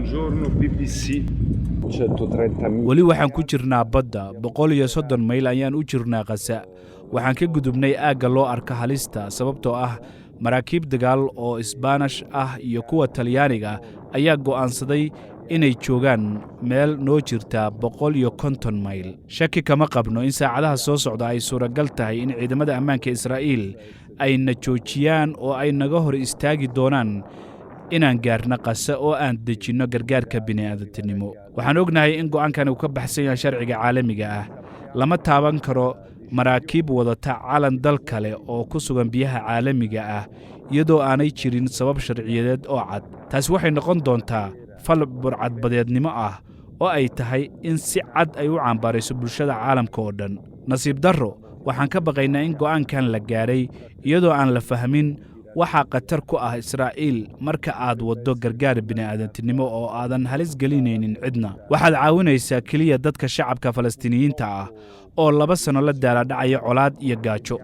Buongiorno BBC. 130 weli waxaan ku jirnaa badda 130 mayl ayaan u jirnaa Gaza. Waxaan ka gudubnay aagga loo arka halista sababtoo ah maraakiib dagaal oo Isbaanish ah iyo kuwa Talyaaniga ayaa go'aansaday inay joogaan meel noo jirta 150 mayl. Shaki kama qabno in saacadaha soo socda ay suuragal tahay in ciidamada ammaanka Israa'iil ay na joojiyaan oo ay naga hor istaagi doonaan inaan gaarno Gaza oo aan dejinno gargaarka bini'aadantinimo. Waxaan ognahay in go'aankani uu ka baxsan yahay sharciga caalamiga ah. Lama taaban karo maraakiib wadata calan dal kale oo ku sugan biyaha caalamiga ah iyadoo aanay jirin sabab sharciyeed oo cad. Taasi waxay noqon doontaa fal burcadbadeednimo ah oo ay tahay in si cad ay u cambaarayso bulshada caalamka oo dhan. Nasiib darro, waxaan ka baqaynaa in go'aankan la gaaray iyadoo aan la fahmin waxaa khatar ku ah Israa'iil marka aad waddo gargaar bini'aadantinimo oo aadan halis gelinaynin cidna. Waxaad caawinaysaa keliya dadka shacabka Falastiiniyiinta ah oo 2 sano la daalaa dhacaya colaad iyo gaajo.